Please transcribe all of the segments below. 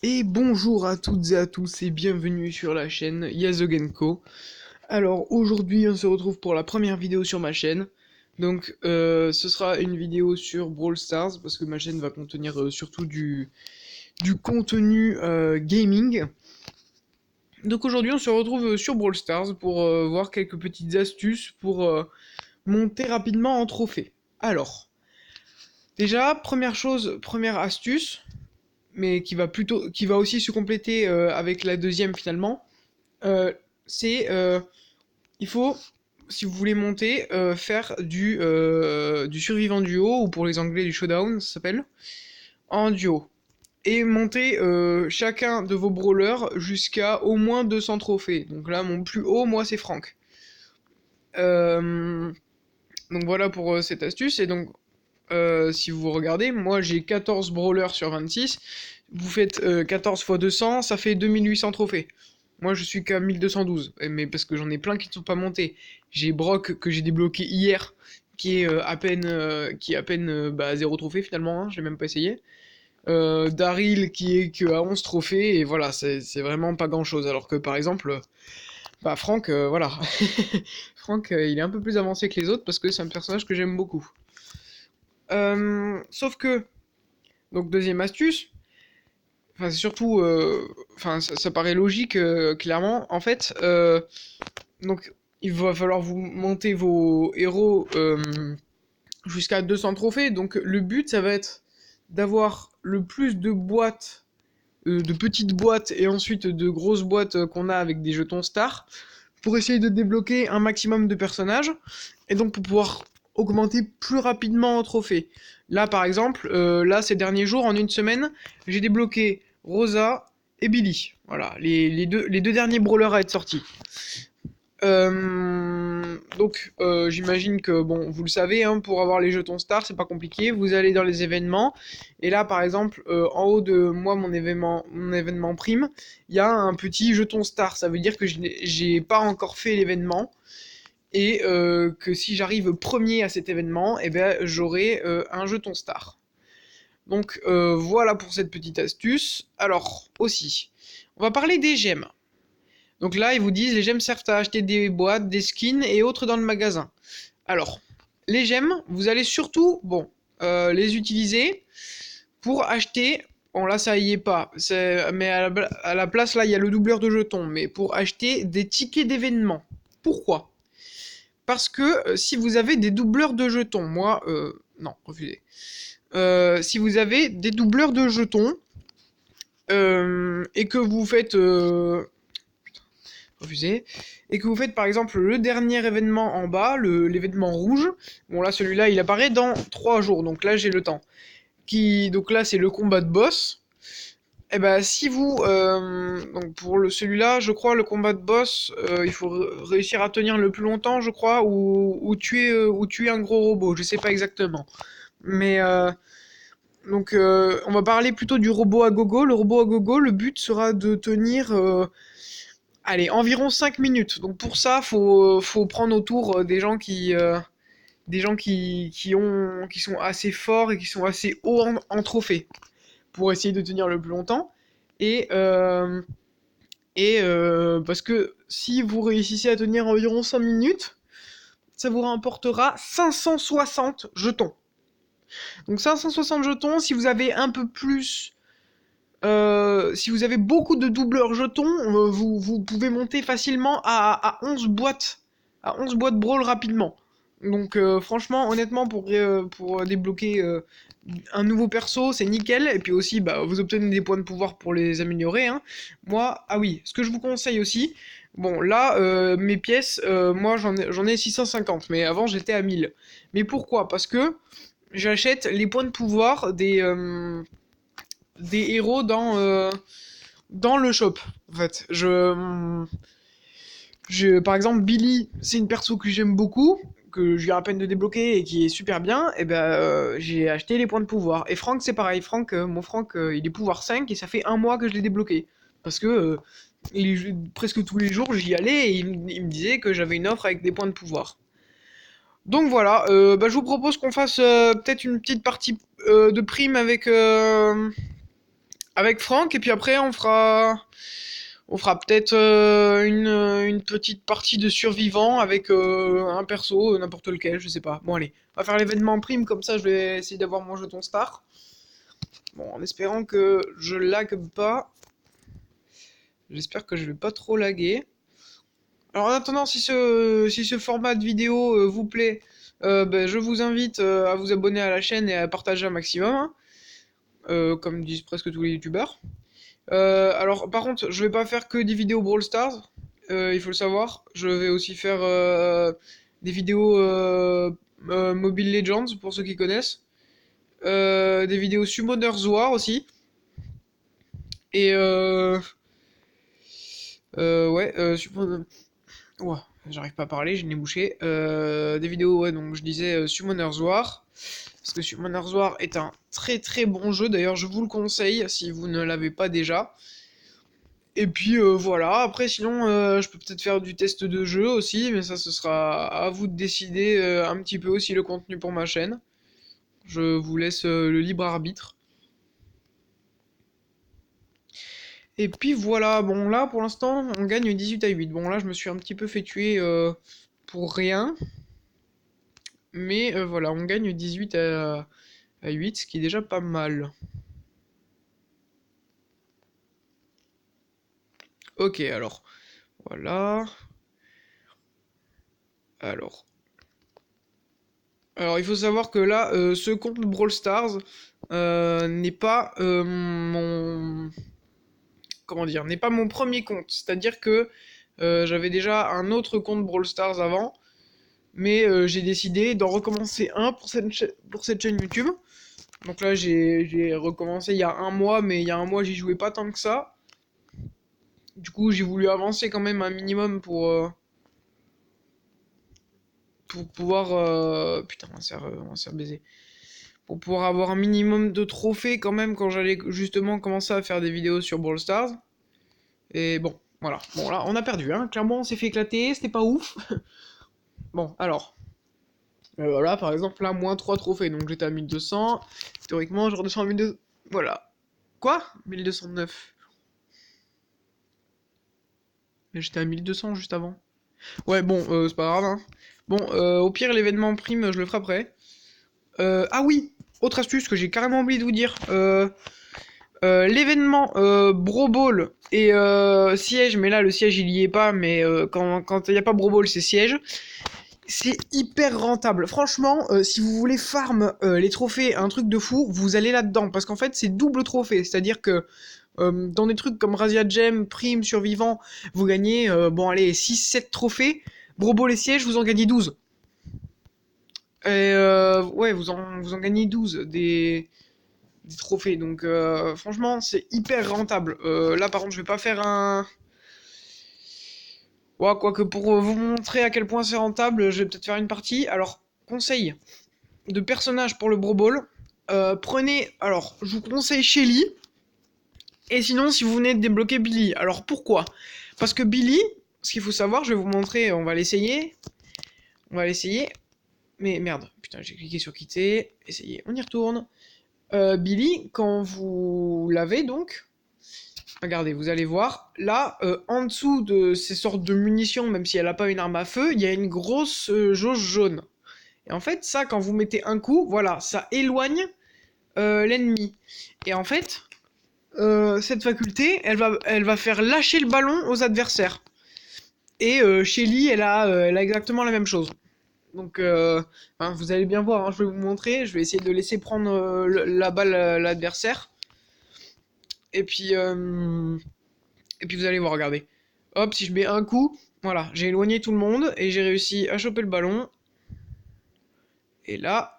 Et bonjour à toutes et à tous et bienvenue sur la chaîne Yazogenko. Alors aujourd'hui on se retrouve pour la première vidéo sur ma chaîne. Donc ce sera une vidéo sur Brawl Stars parce que ma chaîne va contenir surtout du contenu gaming. Donc aujourd'hui on se retrouve sur Brawl Stars pour voir quelques petites astuces pour monter rapidement en trophée. Alors, déjà première chose, première astuce, mais qui va aussi se compléter avec la deuxième finalement, euh, c'est il faut, si vous voulez monter, faire du survivant duo, ou pour les anglais du showdown, ça s'appelle, en duo. Et monter chacun de vos brawlers jusqu'à au moins 200 trophées. Donc là, mon plus haut, moi, c'est Franck. Euh, donc voilà pour cette astuce. Et donc, si vous regardez, moi j'ai 14 brawlers sur 26. Vous faites 14 fois 200, ça fait 2800 trophées. Moi je suis qu'à 1212, mais parce que j'en ai plein qui ne sont pas montés. J'ai Brock que j'ai débloqué hier, qui est à peine 0 trophées finalement, hein, je l'ai même pas essayé. Daryl qui est que à 11 trophées, et voilà, c'est vraiment pas grand chose. Alors que par exemple, Franck, voilà. Franck, il est un peu plus avancé que les autres parce que c'est un personnage que j'aime beaucoup. Sauf que, donc deuxième astuce, enfin c'est surtout, ça paraît logique, clairement. En fait, donc il va falloir vous monter vos héros jusqu'à 200 trophées. Donc le but, ça va être d'avoir le plus de boîtes, de petites boîtes et ensuite de grosses boîtes qu'on a avec des jetons stars, pour essayer de débloquer un maximum de personnages, et donc pour pouvoir augmenter plus rapidement en trophée. Là par exemple, là ces derniers jours, en une semaine, j'ai débloqué Rosa et Billy. Voilà, les deux derniers brawlers à être sortis. J'imagine que, bon, vous le savez, hein, pour avoir les jetons stars, c'est pas compliqué. Vous allez dans les événements, et là, par exemple, en haut de moi, mon événement prime, il y a un petit jeton star. Ça veut dire que j'ai pas encore fait l'événement, et que si j'arrive premier à cet événement, eh ben, j'aurai un jeton star. Donc voilà pour cette petite astuce. Alors, aussi, on va parler des gemmes. Donc là, ils vous disent les gemmes servent à acheter des boîtes, des skins et autres dans le magasin. Alors, les gemmes, vous allez surtout, les utiliser pour acheter. Bon là, ça y est pas. Mais à la place, là, il y a le doubleur de jetons. Mais pour acheter des tickets d'événements. Pourquoi? Parce que si vous avez des doubleurs de jetons, moi, non, refusez. Si vous avez des doubleurs de jetons et que vous faites refusé, et que vous faites par exemple le dernier événement en bas, l'événement rouge, bon là celui-là il apparaît dans 3 jours, donc là j'ai le temps, donc là c'est le combat de boss, et ben si vous, donc pour celui-là je crois le combat de boss, il faut réussir à tenir le plus longtemps je crois, ou tuer un gros robot, je sais pas exactement, mais on va parler plutôt du robot à gogo. Le robot à gogo, le but sera de tenir allez, environ 5 minutes. Donc pour ça, faut prendre autour des gens qui sont assez forts et qui sont assez hauts en trophée pour essayer de tenir le plus longtemps. Et, euh, parce que si vous réussissez à tenir environ 5 minutes, ça vous rapportera 560 jetons. Donc 560 jetons, si vous avez un peu plus si vous avez beaucoup de doubleurs jetons, vous pouvez monter facilement à 11 boîtes. À 11 boîtes brawl rapidement. Donc franchement, honnêtement, pour débloquer un nouveau perso, c'est nickel. Et puis aussi, vous obtenez des points de pouvoir pour les améliorer, hein. Moi, ah oui, ce que je vous conseille aussi, bon là, mes pièces, moi j'en ai 650, mais avant j'étais à 1000. Mais pourquoi? Parce que j'achète les points de pouvoir des héros dans le shop. En fait, par exemple, Billy, c'est une perso que j'aime beaucoup, que je viens à peine de débloquer et qui est super bien. Et ben, j'ai acheté les points de pouvoir. Et Franck, c'est pareil. Mon Franck, il est pouvoir 5 et ça fait un mois que je l'ai débloqué. Parce que presque tous les jours, j'y allais et il me disait que j'avais une offre avec des points de pouvoir. Donc voilà, je vous propose qu'on fasse peut-être une petite partie de prime avec Franck, et puis après on fera peut-être une petite partie de survivant avec un perso, n'importe lequel, je sais pas. Bon allez, on va faire l'événement en prime, comme ça je vais essayer d'avoir mon jeton star. Bon, en espérant que je lag pas. J'espère que je vais pas trop laguer. Alors en attendant, si ce format de vidéo vous plaît, ben, je vous invite à vous abonner à la chaîne et à partager un maximum, hein, comme disent presque tous les youtubeurs. Alors par contre, je vais pas faire que des vidéos Brawl Stars, il faut le savoir. Je vais aussi faire des vidéos Mobile Legends pour ceux qui connaissent. Des vidéos Summoners War aussi. Et ouais, ouah, j'arrive pas à parler, j'ai le nez bouché. Des vidéos, ouais, donc je disais Summoners War. Parce que Summoners War est un très très bon jeu, d'ailleurs je vous le conseille si vous ne l'avez pas déjà. Et puis voilà, après sinon je peux peut-être faire du test de jeu aussi, mais ça ce sera à vous de décider un petit peu aussi le contenu pour ma chaîne. Je vous laisse le libre arbitre. Et puis voilà, bon là pour l'instant on gagne 18-8. Bon là je me suis un petit peu fait tuer pour rien. Mais voilà, on gagne 18-8, ce qui est déjà pas mal. Ok, alors, voilà. Alors, il faut savoir que là, ce compte Brawl Stars n'est pas mon... Comment dire? N'est pas mon premier compte. C'est-à-dire que j'avais déjà un autre compte Brawl Stars avant, mais j'ai décidé d'en recommencer un pour cette chaîne YouTube. Donc là, j'ai recommencé il y a un mois, mais il y a un mois, j'y jouais pas tant que ça. Du coup, j'ai voulu avancer quand même un minimum pour pouvoir... Putain, on va se faire baiser. Pour pouvoir avoir un minimum de trophées quand même quand j'allais justement commencer à faire des vidéos sur Brawl Stars. Et bon, voilà. Bon, là, on a perdu, hein. Clairement, on s'est fait éclater, c'était pas ouf. Bon, alors. Voilà, par exemple, là, moins 3 trophées, donc j'étais à 1200. Théoriquement, je redescends à 1200. Voilà. Quoi? 1209. Mais j'étais à 1200 juste avant. Ouais, bon, c'est pas grave, hein. Bon, au pire, l'événement prime, je le ferai après. Ah oui, autre astuce que j'ai carrément oublié de vous dire. L'événement Bro Ball et siège, mais là le siège il y est pas, mais quand il n'y a pas Bro Ball c'est siège. C'est hyper rentable. Franchement, si vous voulez farm les trophées, un truc de fou, vous allez là-dedans. Parce qu'en fait, c'est double trophée. C'est-à-dire que dans des trucs comme Razia Gem, Prime, Survivant, vous gagnez, bon allez, 6-7 trophées. Bro Ball et siège, vous en gagnez 12. Et ouais, vous en gagnez 12 des trophées. Donc franchement, c'est hyper rentable. Là, par contre, je vais pas faire un... Ouais, quoique pour vous montrer à quel point c'est rentable, je vais peut-être faire une partie. Alors, conseil de personnage pour le Bro Ball. Prenez... Alors, je vous conseille Shelly. Et sinon, si vous venez de débloquer Billy. Alors, pourquoi? Parce que Billy, ce qu'il faut savoir, je vais vous montrer, on va l'essayer. On va l'essayer. Mais merde, putain, j'ai cliqué sur quitter. Essayez, on y retourne. Billy, quand vous l'avez donc, regardez, vous allez voir, là, en dessous de ces sortes de munitions, même si elle n'a pas une arme à feu, il y a une grosse jauge jaune. Et en fait, ça, quand vous mettez un coup, voilà, ça éloigne l'ennemi. Et en fait, cette faculté, elle va faire lâcher le ballon aux adversaires. Et Shelly, elle a exactement la même chose. Donc, hein, vous allez bien voir, hein, je vais vous montrer. Je vais essayer de laisser prendre la balle à l'adversaire. Et puis vous allez voir, regardez. Hop, si je mets un coup, voilà, j'ai éloigné tout le monde et j'ai réussi à choper le ballon. Et là...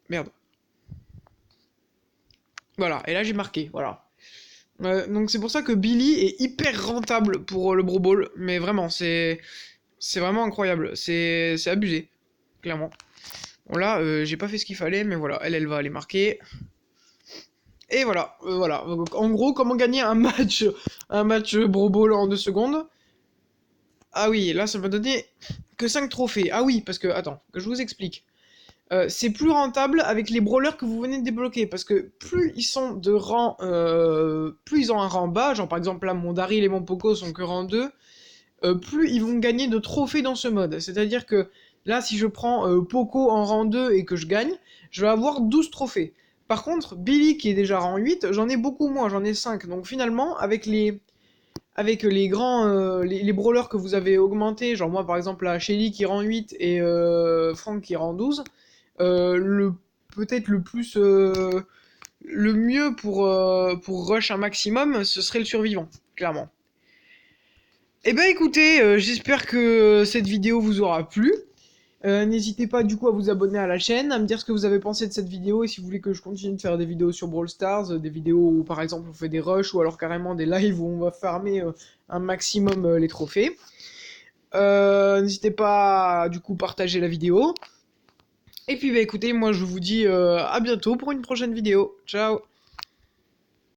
Merde. Voilà, et là j'ai marqué, voilà. Donc c'est pour ça que Billy est hyper rentable pour le Bro Ball, mais vraiment, c'est vraiment incroyable, c'est abusé, clairement. Bon là, j'ai pas fait ce qu'il fallait, mais voilà, elle va aller marquer. Et voilà, voilà. En gros, comment gagner un match Bro Ball en 2 secondes. Ah oui, là ça m'a donné que 5 trophées. Ah oui, parce que, attends, que je vous explique. C'est plus rentable avec les brawlers que vous venez de débloquer, parce que plus ils sont de rang, plus ils ont un rang bas, genre par exemple là mon Daryl et mon Poco sont que rang 2, plus ils vont gagner de trophées dans ce mode. C'est-à-dire que là si je prends Poco en rang 2 et que je gagne, je vais avoir 12 trophées. Par contre, Billy qui est déjà rang 8, j'en ai beaucoup moins, j'en ai 5. Donc finalement, avec les grands les brawlers que vous avez augmentés, genre moi par exemple là Shelly qui rend 8 et Frank qui rend 12, le peut-être le plus le mieux pour rush un maximum, ce serait le survivant, clairement. Eh ben écoutez, j'espère que cette vidéo vous aura plu. N'hésitez pas du coup à vous abonner à la chaîne, à me dire ce que vous avez pensé de cette vidéo et si vous voulez que je continue de faire des vidéos sur Brawl Stars, des vidéos où par exemple on fait des rushs ou alors carrément des lives où on va farmer un maximum les trophées. N'hésitez pas à du coup partager la vidéo. Et puis bah écoutez, moi je vous dis à bientôt pour une prochaine vidéo. Ciao!